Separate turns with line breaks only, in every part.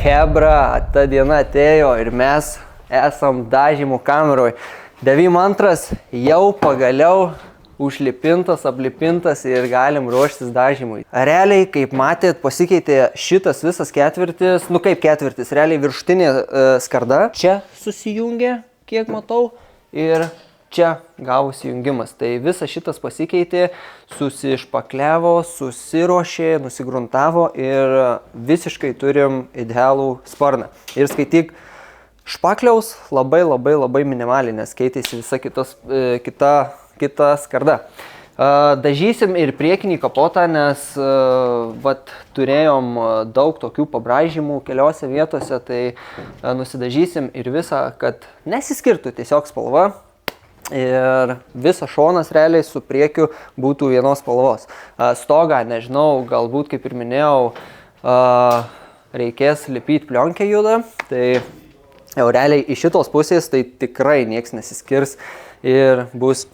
Hebra, ta diena atėjo ir mes esam dažymų kameroj. 92 jau pagaliau užlipintas, aplipintas ir galim ruoštis dažymui. Realiai, kaip matėt, pasikeitė šitas visas ketvirtis, nu kaip ketvirtis, realiai viršutinė skarda čia susijungė, kiek matau, ir čia gavosi jungimas. Tai visas šitas pasikeitė, susišpakliavo, susiruošė, nusigruntavo ir visiškai turim idealų sparną. Ir skaityk, špakliaus labai minimaliai, nes keitėsi visa kita skarda. Dažysim ir priekinį kapotą, nes turėjom daug tokių pabraižymų keliose vietose, tai nusidažysim ir visą, kad nesiskirtų tiesiog spalva. Ir visas šonas realiai su priekiu būtų vienos spalvos. Stogą, nežinau, galbūt, kaip ir minėjau, reikės lipyti plionkę juodą, tai jau realiai iš šitos pusės tai tikrai nieks nesiskirs ir bus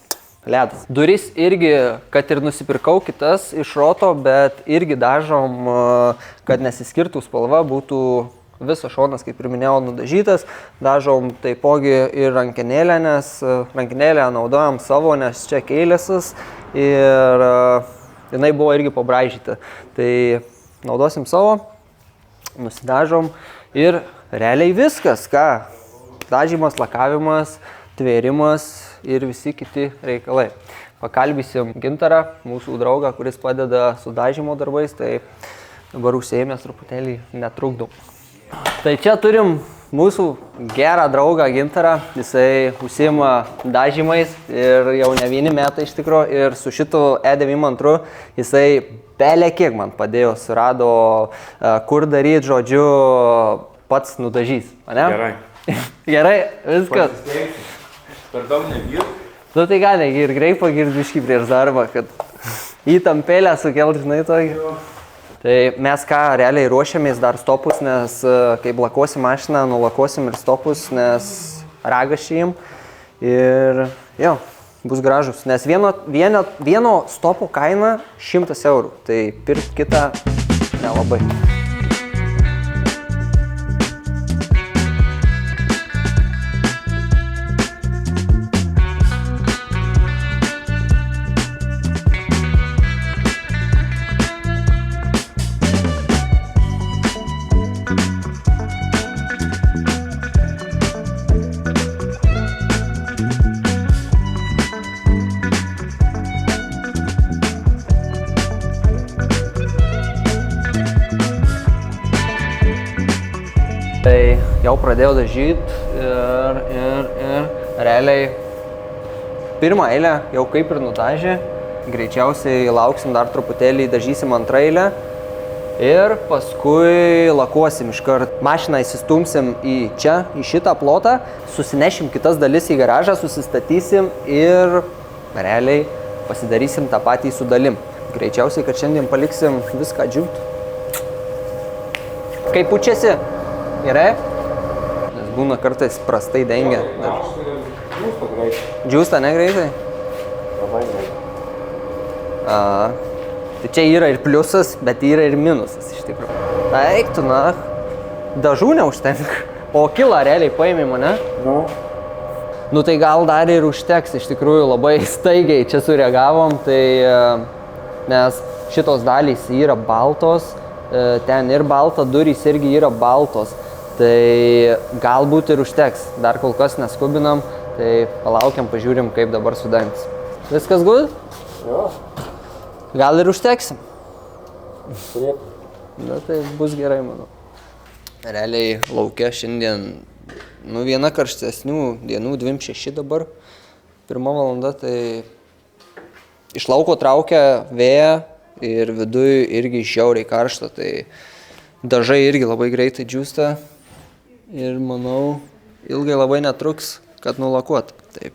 ledas. Duris irgi, kad ir nusipirkau kitas iš roto, bet irgi dažom, kad nesiskirtų spalva, būtų visas šonas, kaip ir minėjau, nudažytas. Dažom taipogi ir rankenėlę, nes rankenėlę naudojam savo, nes čia keilėsis ir jinai buvo irgi pabraižyta. Tai naudosim savo, nusidažom ir realiai viskas, ką? Dažymas, lakavimas, tvėrimas ir visi kiti reikalai. Pakalbysim Gintarą, mūsų draugą, kuris padeda su dažymo darbais, tai dabar užsiėmęs truputėlį netrukdau. Tai čia turim mūsų gerą draugą Gintarą, jisai užsiima dažymais ir jau ne vieni metai iš tikro, ir su šitu E92 jisai belė kiek man padėjo, surado, kur daryti, žodžiu, pats nudažys, ane?
Gerai.
Gerai, viskas.
Per daug negird?
Nu tai gal negird, greit pagird biškį prieš darbą, kad įtampėlę sukelt, žinai, tokį. Tai mes ką realiai ruošiamės dar stopus, nes kai lakuosim mašiną, nulakuosim ir stopus, nes ragas šijim ir jo, bus gražus. Nes vieno stopo kaina 100 eurų, tai pirkt kitą nelabai. Tai jau pradėjau dažyti ir realiai pirmą eilę jau kaip ir nudažė, greičiausiai lauksim dar truputėlį, dažysim antrą eilę ir paskui lakuosim iškart. Mašiną įsistumsim į čia, į šitą plotą, susinešim kitas dalis į garažą, susistatysim ir realiai pasidarysim tą patį su dalim. Greičiausiai, kad šiandien paliksim viską džiūt. Kaip pučiasi? Gerai? Nes būna kartais prastai dengia. Džiūsta negreitai?
Labai greitai.
Tai čia yra ir pliusas, bet yra ir minusas iš tikrųjų. Eiktų, na, dažų neužtenka. O kilą realiai paėmė mane? Nu tai gal dar ir užteks, iš tikrųjų labai staigiai čia sureagavom, tai nes šitos dalys yra baltos, ten ir balta, durys irgi yra baltos. Tai galbūt ir užteks, dar kol kas neskubinam, tai palaukiam, pažiūrim, kaip dabar sudengtis. Viskas good?
Jo.
Gal ir užteksim?
Turėtų.
Na tai bus gerai, manau. Realiai lauke šiandien, viena karštesnių dienų, 26 dabar, 1 valanda, tai iš lauko traukia vėją ir viduj irgi žiauriai karšta, tai dažai irgi labai greitai džiūsta. Ir manau, ilgai labai netruks, kad nulakuot. Taip.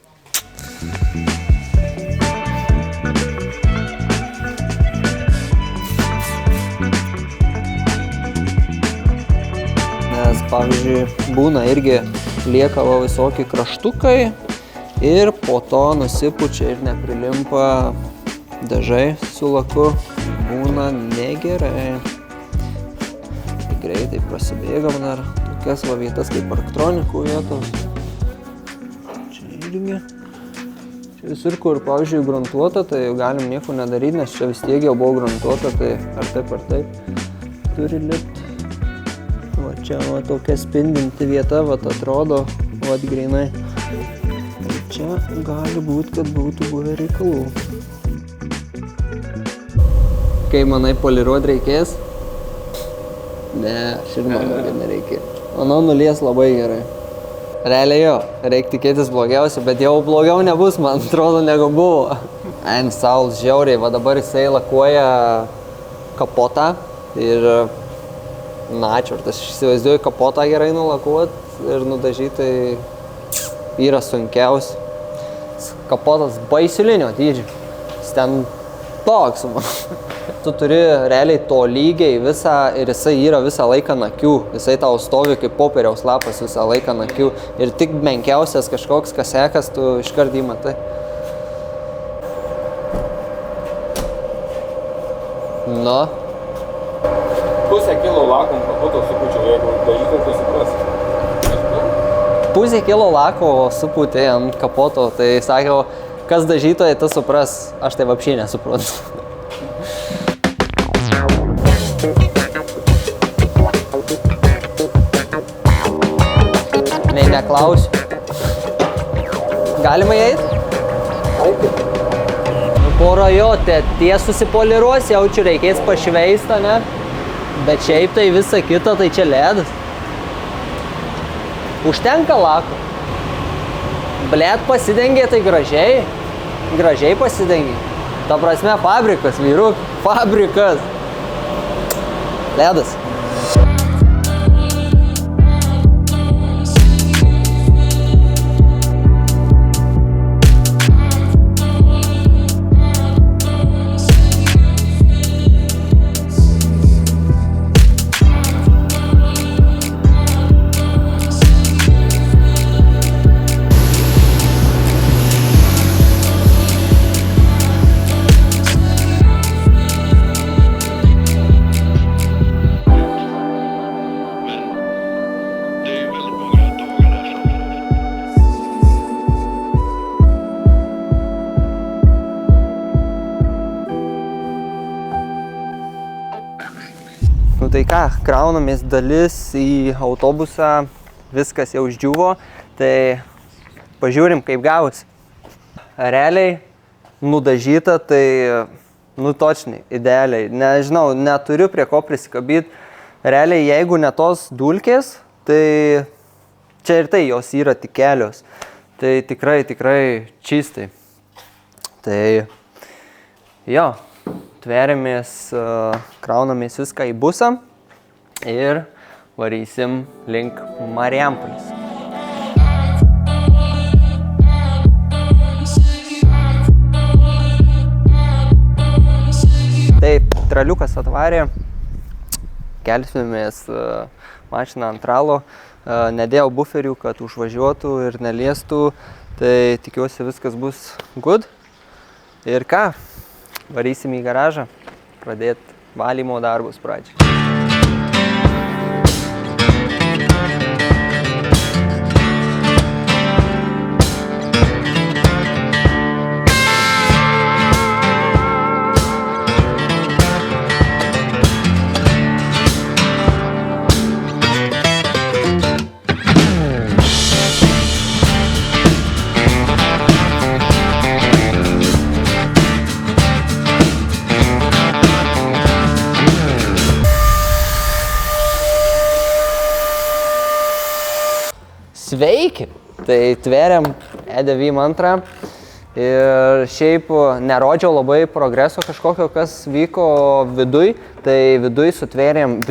Nes, pavyzdžiui, būna irgi lieka visokie kraštukai ir po to nusipučia ir neprilimpa dažai su laku. Būna negerai. greitai prasibėgam dar tokias va vietas kaip elektronikų vietos. Čia irgi. Čia visur, kur, pavyzdžiui, gruntuota, tai galim nieko nedaryti, nes čia vis tiek jau buvo gruntuota, tai ar taip turi lipti. Va čia va tokia spindinti vieta, va atrodo, va grinai. Tai čia gali būti, kad būtų buvę reikalų. Kaip manai, poliruot reikės? Ne, aš ir manau, kad nereikia. Manau, nulies labai gerai. Realiai jo, reikia tikėtis blogiausia, bet jau blogiau nebus, man atrodo, negu buvo. Ant sauls žiauriai, va dabar jisai lakuoja kapotą ir aš įsivaizduoju kapotą gerai nulakuot ir nudažyti, tai yra sunkiausia. Kapotas baisiulinio dydžio, jis ten toks man. Tu turi realiai to lygiai visą ir jisai yra visą laiką nakių. Jisai tau stovi kaip popieriaus lapas visą laiką nakių. Ir tik menkiausias kažkoks kasekas, tu iškart jį matai. Nu.
Pusę kilo lako kapoto supučiau, jeigu dažytum, tai suprasi.
Pusę kilo lako suputė ant kapoto, tai sakiau, kas dažytoje, tas supras. Aš tai vapšiai nesuprantu. Neklausiu. Galima įeit? Pora jo, tie susipoliruos, jaučiu reikės pašveista, ne? Bet šiaip tai visa kita, tai čia ledas. Užtenka lako. Blet, pasidengė tai gražiai. Gražiai pasidengė. Ta prasme, fabrikas, vyruk. Fabrikas. Ledas. Nu tai ką, kraunamės dalis į autobusą, viskas jau išdžiuvo, tai pažiūrim kaip gavosi. Realiai nudažyta, tai točniai, idealiai. Nežinau, neturiu prie ko prisikabyti. Realiai, jeigu ne tos dulkės, tai čia ir tai jos yra tik kelios. Tai tikrai čistai. Tai jo. Tveriamės, kraunamės viską į busą ir varysim link Marijampolės. Taip, traliukas atvarė, kelsimės mašiną ant tralo, nedėjau buferių, kad užvažiuotų ir neliestų, tai tikiuosi viskas bus good. Ir ką? Varysim į garažą, pradėti valymo darbus pradžiai. Sveiki! Tai tveriam E92 ir šiaip nerodžiau labai progreso kažkokio, kas vyko viduj. Tai viduj sutvėrėm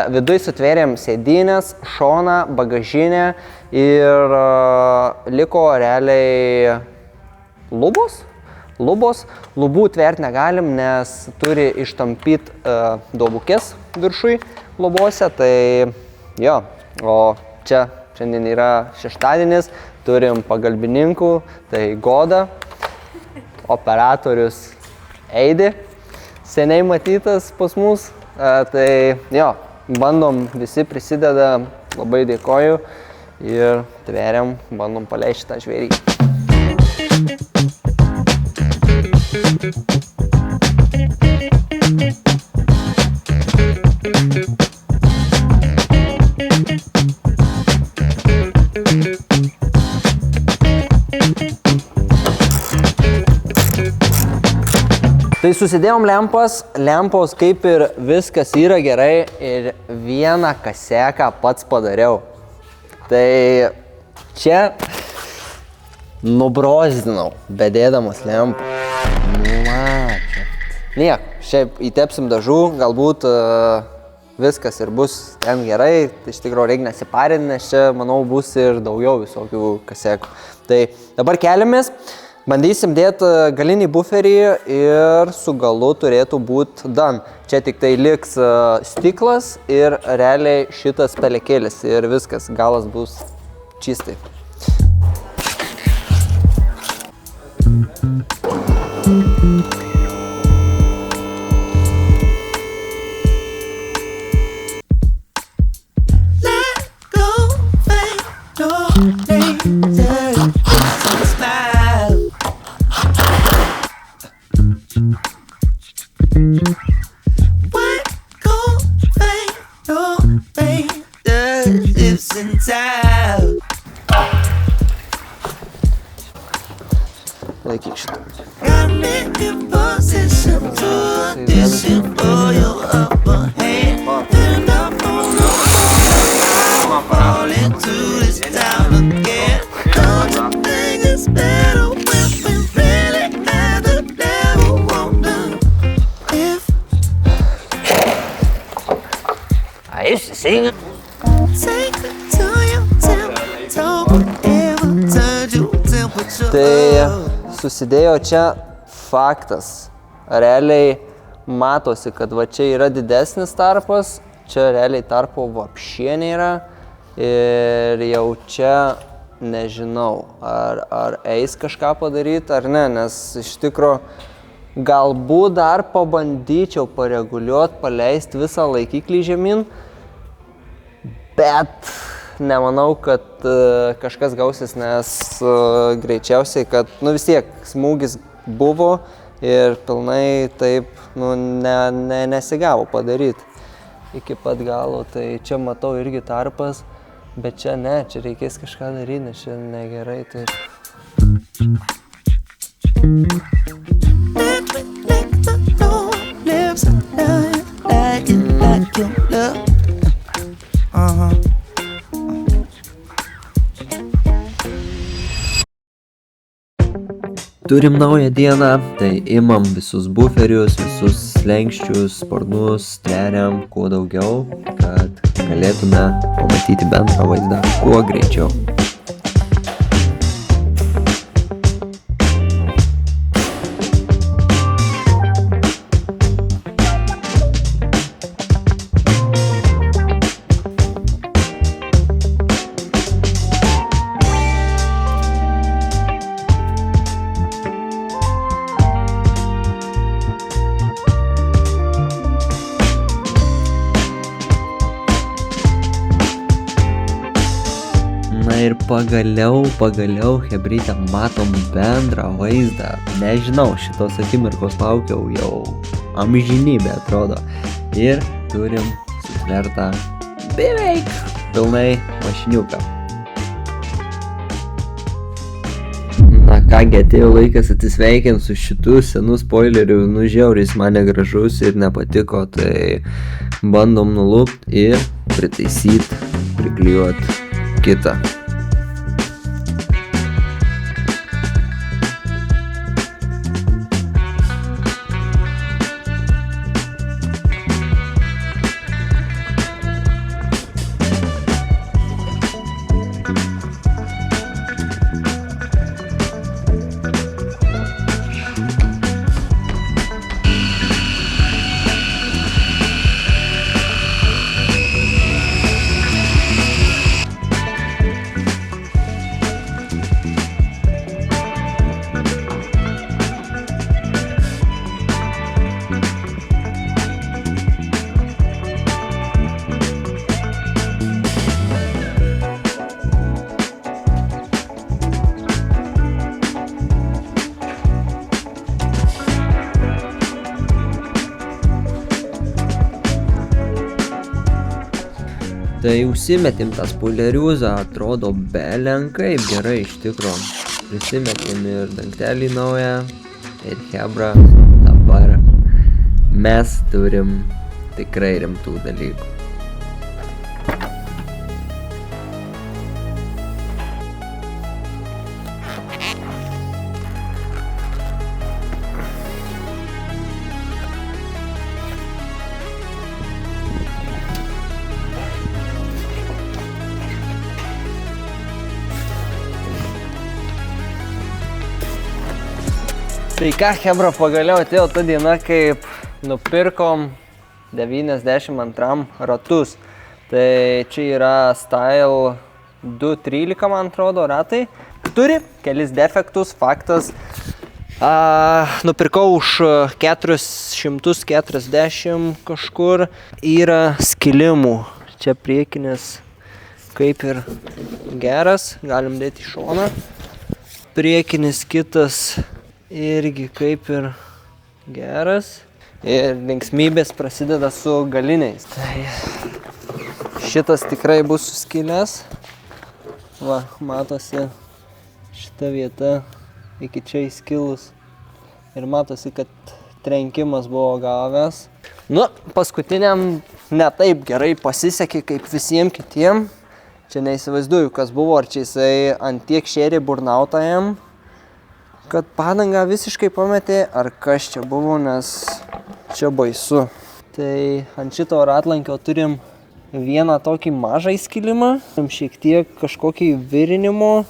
Viduj sutvėrėm sėdynės, šoną, bagažinę ir liko realiai lubos. Lubų tvert negalim, nes turi ištampyti duobukės viršui lubose. Tai jo, o čia šiandien yra šeštadienis, turim pagalbininkų, tai Goda, operatorius Eidi, seniai matytas pas mus, Tai jo, bandom, visi prisideda, labai dėkoju ir tveriam, bandom paleisti tą žvėrį. Tai susidėjom lempos kaip ir viskas yra gerai ir vieną kaseką pats padariau. Tai čia nubrozdinau, bedėdamas lempą. Mačiat. Niek, šiaip įtepsim dažų, galbūt viskas ir bus ten gerai. Tai iš tikrųjų reikia nesiparinti, nes čia, manau, bus ir daugiau visokių kasekų. Tai dabar keliamės. Bandysim dėti galinį buferį ir su galu turėtų būti done. Čia tik tai liks stiklas ir realiai šitas pelekėlis ir viskas, galas bus čistai. Laikyk šitą. Tai susidėjo čia faktas. Realiai matosi, kad va čia yra didesnis tarpas, čia realiai tarpo vapšė nėra ir jau čia nežinau, ar eis kažką padaryti ar ne, nes iš tikro galbūt dar pabandyčiau pareguliuoti, paleisti visą laikiklį žemyn, bet nemanau, kad kažkas gausis, nes greičiausiai, kad vis tiek smūgis buvo ir pilnai taip nesigavo padaryti iki pat galo. Tai čia matau irgi tarpas, bet čia ne, čia reikės kažką daryti, nes čia negerai. Taip. Turim naują dieną, tai imam visus buferius, visus slenkščius, sparnus, tveriam kuo daugiau, kad galėtume pamatyti bendrą vaizdą kuo greičiau. Ir pagaliau, hebryte, matom bendrą vaizdą. Nežinau, šitos akimirkos laukiau jau amžinybę, atrodo. Ir turim sutvertą beveik pilnai mašiniuką. Na kągi, atėjo laikas atsisveikinti su šitu senu spoileriu. Žiauriai jis man negražus ir nepatiko, tai bandom nulupti ir pritaisyti, priklijuoti kitą. Tai užsimetėm tą spoileriuzą, atrodo belenkaip gerai iš tikro. Prisimetėm ir dangtelį naują ir chebra, dabar mes turim tikrai rimtų dalykų. Tai ką, chebra, pagaliau atėjo ta diena, kaip nupirkom 92 ratus. Tai čia yra Style 213, man atrodo, ratai. Turi kelis defektus, faktas. Nupirkau už 440 kažkur. Yra skilimų. Čia priekinis kaip ir geras, galim dėti į šoną. Priekinis kitas irgi kaip ir geras. Ir linksmybės prasideda su galiniais. Tai šitas tikrai bus suskilęs. Va, matosi šita vieta iki čia įskilus. Ir matosi, kad trenkimas buvo gavęs. Nu, paskutiniam ne taip gerai pasisekė kaip visiems kitiem. Čia neįsivaizduoju, kas buvo, ar čia jisai ant tiek šėrė burnautajam, kad padangą visiškai pametė, ar kas čia buvo, nes čia baisu. Tai ant šito ratlankio turim vieną tokį mažą įskilimą, šiek tiek kažkokį virinimo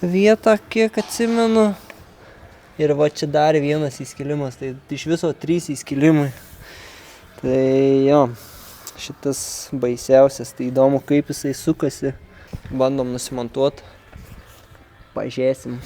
vietą, kiek atsimenu. Ir va čia dar vienas įskilimas, tai iš viso 3 įskilimai. Tai jo, šitas baisiausias, tai įdomu, kaip jisai sukasi. Bandom nusimontuoti, pažiūrėsim.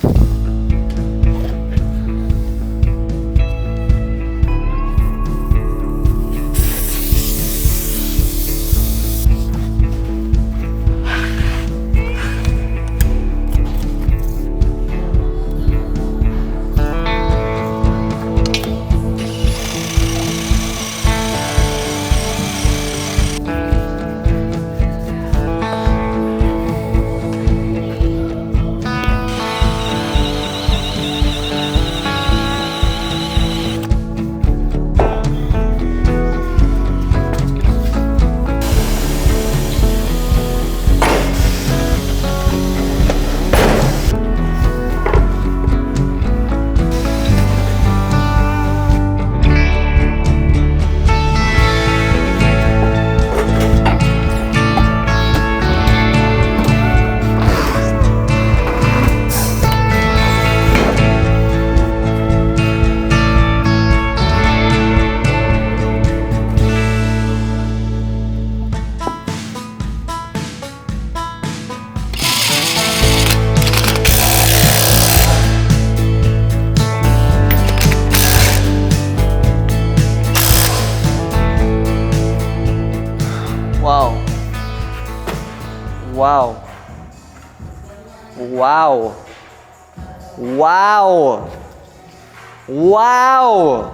Wow!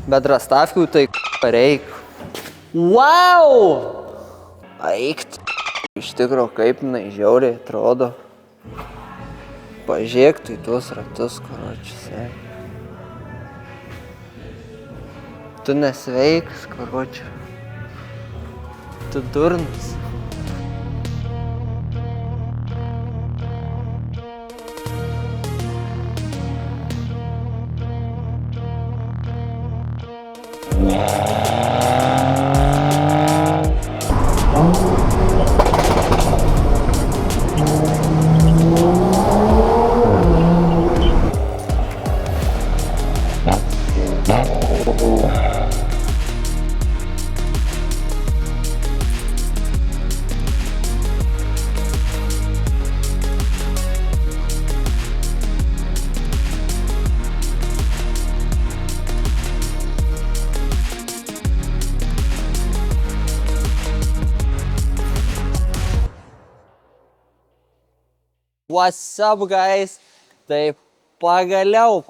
Bet rastafkių tai reik. Wow! Aikt. Iš tikro, kaip jinai žiauriai atrodo. Pažiūrėk tu į tuos ratus, karočiui. Tu nesveikas, karočiui. Tu durnas. What's up, guys? Tai pagaliau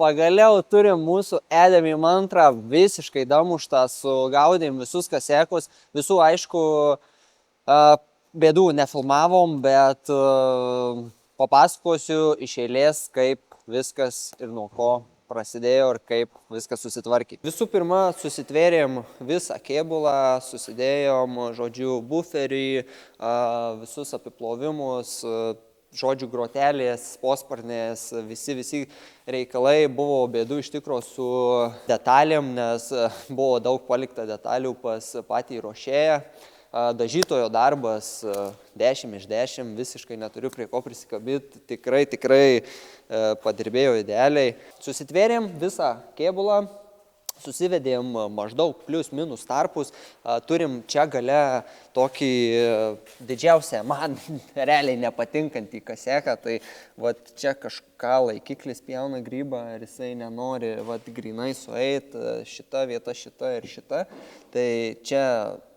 turim mūsų Edemy mantrą visiškai damuštą, sugaudėm visus kasekus, visų aišku Bėdų nefilmavom, bet papasakosiu iš eilės, kaip viskas ir nuo ko prasidėjo ir kaip viskas susitvarkė. Visų pirma, susitvėrėm visą kėbulą, susidėjom, žodžiu, buferį, visus apiplovimus, žodžių grotelės, posparnės, visi reikalai. Buvo bėdų iš tikro su detalėm, nes buvo daug palikta detalių pas patį ruošėją. Dažytojo darbas 10 iš 10, visiškai neturiu prie ko prisikabyti, tikrai padirbėjo idealiai. Susitvėrėm visą kėbulą, susivedėm maždaug plius minus tarpus, turim čia gale tokį didžiausią, man realiai nepatinkantį kaseką, tai vat čia kažką laikiklis pjauna grybą ir jisai nenori vat grinai sueit, šita vieta, šita ir šita, tai čia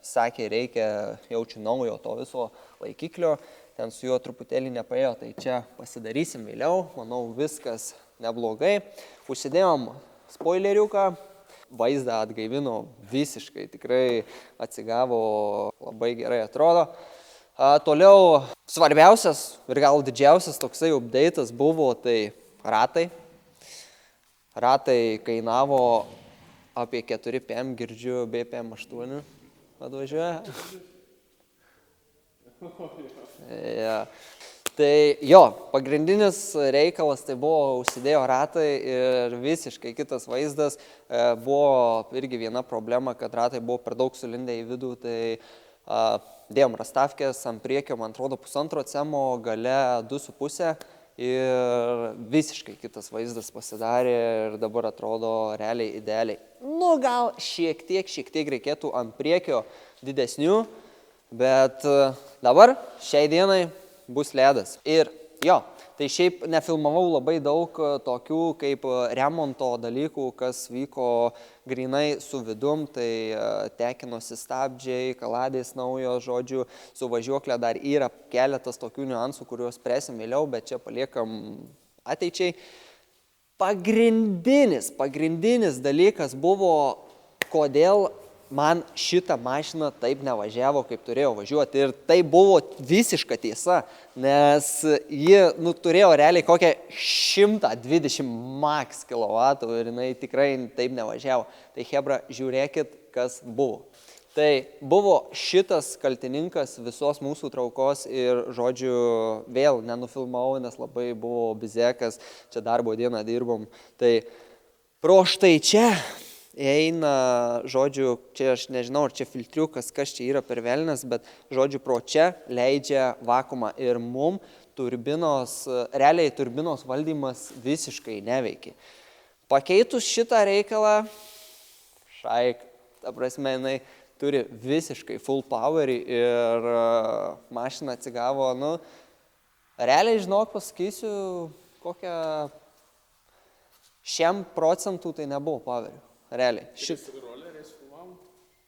sakė, reikia jaučiu naujo to viso laikiklio, ten su juo truputėlį nepaėjo, tai čia pasidarysim vėliau, manau viskas neblogai. Užsidėjom spoileriuką, vaizdą atgaivino visiškai, tikrai atsigavo, labai gerai atrodo. Toliau svarbiausias ir gal didžiausias toksai update'as buvo tai ratai. Ratai kainavo apie 4 PM, girdžiu BPM 8 atvažiuoja. Ja. Tai jo, pagrindinis reikalas tai buvo užsidėjo ratai ir visiškai kitas vaizdas. Buvo irgi viena problema, kad ratai buvo per daug sulindę į vidų, tai dėjom rastafkės ant priekio, man atrodo, 1,5 cemo, gale 2,5 ir visiškai kitas vaizdas pasidarė ir dabar atrodo realiai idealiai. Nu, gal šiek tiek reikėtų ant priekio didesnių, bet dabar šiai dienai bus ledas. Ir jo, tai šiaip nefilmavau labai daug tokių kaip remonto dalykų, kas vyko grinai su vidum, tai tekinosi stabdžiai, kaladės naujos, žodžiu, su važiuoklė dar yra keletas tokių niuansų, kuriuos presim vėliau, bet čia paliekam ateičiai. Pagrindinis dalykas buvo, kodėl man šitą mašiną taip nevažiavo, kaip turėjo važiuoti. Ir tai buvo visiška tiesa, nes ji turėjo realiai kokią 120 max kW ir jinai tikrai taip nevažiavo. Tai hebra, žiūrėkit, kas buvo. Tai buvo šitas kaltininkas visos mūsų traukos ir, žodžiu, vėl nenufilmavau, nes labai buvo bizekas, čia darbo dieną dirbom. Tai pro štai čia eina, žodžiu, čia aš nežinau, ar čia filtriukas, kas čia yra per velnes, bet, žodžiu, pro čia leidžia vakumą ir mum realiai turbinos valdymas visiškai neveikia. Pakeitus šitą reikalą, ta prasme, jinai turi visiškai full powerį ir mašina atsigavo, realiai, žinok, pasakysiu, kokią 100% tai nebuvo powerių. Realiai.
Kai roleriais filmavom?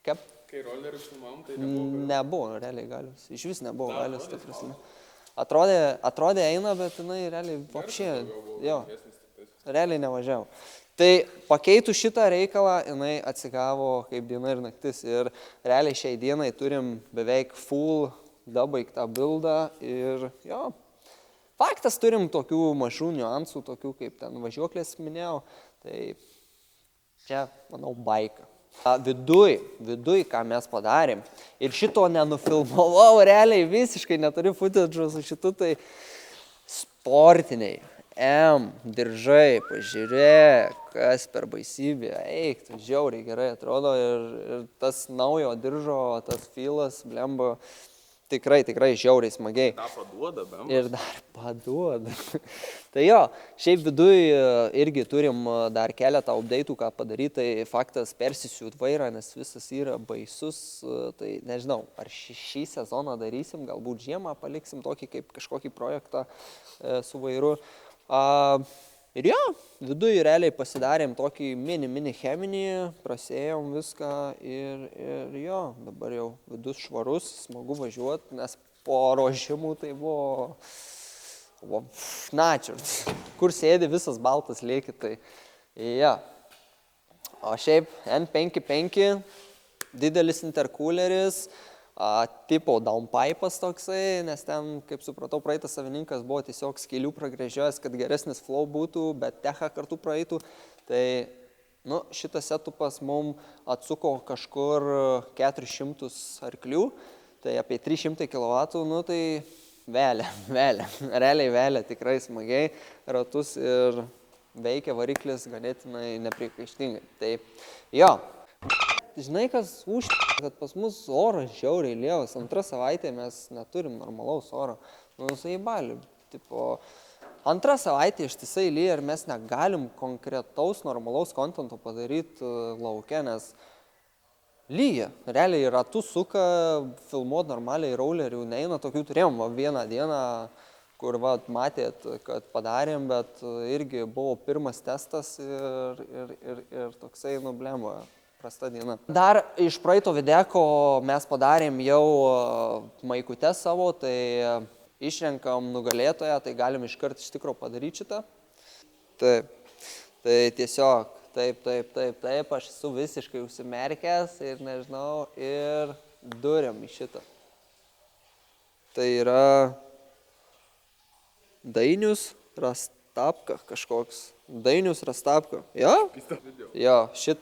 Kaip?
Kai roleriais filmavom, tai nebuvo?
Nebuvo, realiai galius. Iš vis nebuvo galius, ta prasme. Atrodė eina, bet jinai realiai vapšė, jo, realiai nevažiavo. Tai pakeitų šitą reikalą, jinai atsigavo kaip diena ir naktis. Ir realiai šiai dienai turim beveik full dabaigtą buildą ir jo. Faktas, turim tokių mažų niuansų, tokių kaip ten važiuoklės minėjau. Tai čia, manau, baika. Viduj, ką mes padarėm. Ir šito nenufilmavau, realiai visiškai neturiu footage'o su šitu, tai sportiniai. Diržai, pažiūrėk, kas per baisybė. Eik, tu žiauriai gerai atrodo ir tas naujo diržo, tas filas, blemba, tikrai žiauriai smagiai.
Dar paduoda, blemba.
Ir dar paduoda. Tai jo, šiaip viduj irgi turim dar keletą update'ų, ką padaryti, tai faktas persisiūt vairą, nes visas yra baisus, tai nežinau, ar šį sezoną darysim, galbūt žiemą paliksim tokį kaip kažkokį projektą su vairu. Ir jo, viduj realiai pasidarėm tokį mini cheminį, prasėjom viską ir jo, dabar jau vidus švarus, smagu važiuoti, nes po ruošimų tai buvo načiurt. Kur sėdi visas baltas lieki, tai ja. O šiaip N55, didelis intercooleris, tipo downpipe'as toksai, nes ten, kaip supratau, praeitas savininkas buvo tiesiog skylių pragrėžiojęs, kad geresnis flow būtų, bet techą kartu praeitų. Tai, nu, šitas setupas mums atsuko kažkur 400 arklių, tai apie 300 kW, nu tai velia, realiai velia, tikrai smagiai ratus ir veikia variklis ganėtinai nepriekaištingai. Tai jo. Žinai, kas kad pas mus oras žiauriai lievas, antrą savaitę mes neturim normalaus oro. Nu, saibali, tipo, antrą savaitę ištisai lyja ir mes negalim konkretaus normalaus kontento padaryti lauke, nes lyja. Realiai ratų suka, filmuot normaliai rollerių neina, tokių turėjom vieną dieną, kur matėt, kad padarėm, bet irgi buvo pirmas testas ir toksai nublemo. Prasta diena. Dar iš praeito videko mes padarėm jau maikutę savo, tai išrenkam nugalėtoją, tai galim iškart iš tikro padaryti šitą. Taip, tai tiesiog, taip, aš esu visiškai užsimerkęs ir nežinau, ir duriam į šitą. Tai yra Dainius Rastapka kažkoks. Dainius Rastapka. Jo? Jo,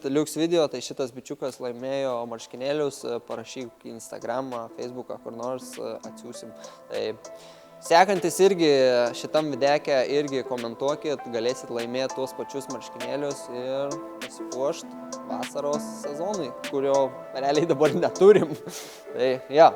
liuks video, tai šitas bičiukas laimėjo marškinėlius, parašyk į Instagramą, Facebooką, kur nors atsiūsim. Tai sekantis irgi šitam videke irgi komentuokit, galėsit laimėti tuos pačius marškinėlius ir pasipuošt vasaros sezonui, kurio realiai dabar neturim. Tai ja.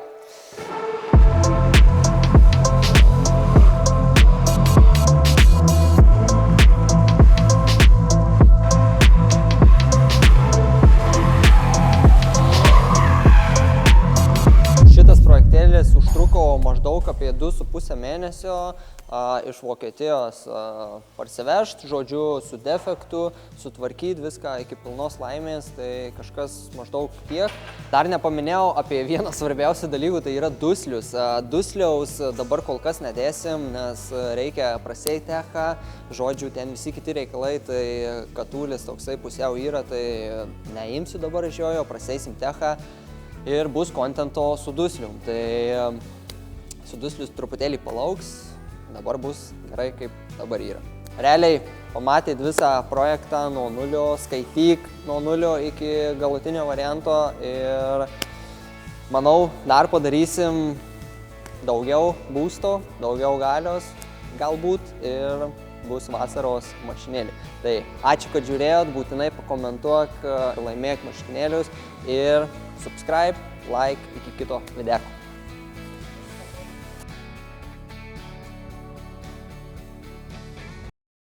Užtruko maždaug apie 2,5 mėnesio iš Vokietijos parsivežti, žodžiu, su defektu, sutvarkyti viską iki pilnos laimės, tai kažkas maždaug tiek. Dar nepaminėjau apie vieną svarbiausią dalykų, tai yra duslius. Dusliaus dabar kol kas nedėsim, nes reikia prasėti techą, žodžiu, ten visi kiti reikalai, tai katulis toksai pusiau yra, tai neimsiu dabar iš jojo, prasėsim techą. Ir bus kontento su duslium. Tai su duslius truputėlį palauks, dabar bus gerai, kaip dabar yra. Realiai pamatėt visą projektą nuo nulio, skaityk nuo nulio iki galutinio varianto ir manau, dar padarysim daugiau būsto, daugiau galios galbūt ir bus vasaros mašinėlį. Tai ačiū, kad žiūrėjot, būtinai pakomentuok, laimėk mašinėlius ir subscribe, like, iki kito videko.